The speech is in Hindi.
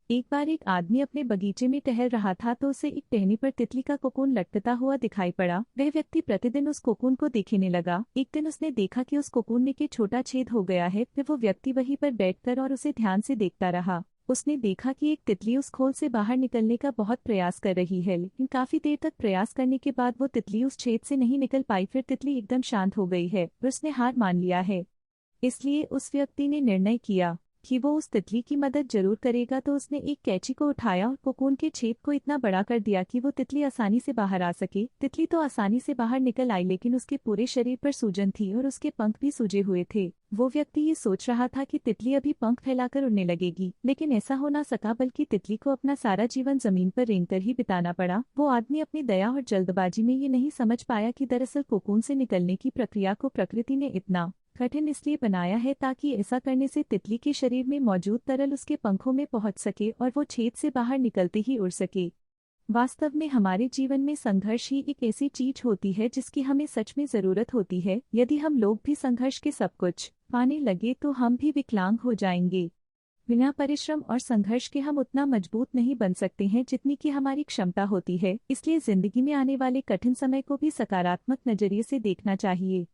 एक बार एक आदमी अपने बगीचे में टहल रहा था तो उसे एक टहनी पर तितली का कोकून लटकता हुआ दिखाई पड़ा। वह व्यक्ति प्रतिदिन उस कोकून को देखने लगा। एक दिन उसने देखा कि उस कोकून में एक छोटा छेद हो गया है। फिर वो व्यक्ति वहीं पर बैठकर और उसे ध्यान से देखता रहा। उसने देखा कि एक तितली उस खोल से बाहर निकलने का बहुत प्रयास कर रही है, लेकिन काफी देर तक प्रयास करने के बाद वो तितली उस छेद से नहीं निकल पाई। फिर तितली एकदम शांत हो गई है और उसने हार मान लिया है। इसलिए उस व्यक्ति ने निर्णय किया कि वो उस तितली की मदद जरूर करेगा। तो उसने एक कैंची को उठाया और कोकून के छेद को इतना बड़ा कर दिया कि वो तितली आसानी से बाहर आ सके। तितली तो आसानी से बाहर निकल आई, लेकिन उसके पूरे शरीर पर सूजन थी और उसके पंख भी सूजे हुए थे। वो व्यक्ति ये सोच रहा था कि तितली अभी पंख फैलाकर उड़ने लगेगी, लेकिन ऐसा हो ना सका, बल्कि तितली को अपना सारा जीवन जमीन पर रेंगकर ही बिताना पड़ा। वो आदमी अपनी दया और जल्दबाजी में ये नहीं समझ पाया कि दरअसल कोकून से निकलने की प्रक्रिया को प्रकृति ने इतना कठिन इसलिए बनाया है ताकि ऐसा करने से तितली के शरीर में मौजूद तरल उसके पंखों में पहुंच सके और वो छेद से बाहर निकलते ही उड़ सके। वास्तव में हमारे जीवन में संघर्ष ही एक ऐसी चीज होती है जिसकी हमें सच में जरूरत होती है। यदि हम लोग भी संघर्ष के सब कुछ पाने लगे तो हम भी विकलांग हो जाएंगे। बिना परिश्रम और संघर्ष के हम उतना मजबूत नहीं बन सकते हैं जितनी कि हमारी क्षमता होती है। इसलिए जिंदगी में आने वाले कठिन समय को भी सकारात्मक नजरिए से देखना चाहिए।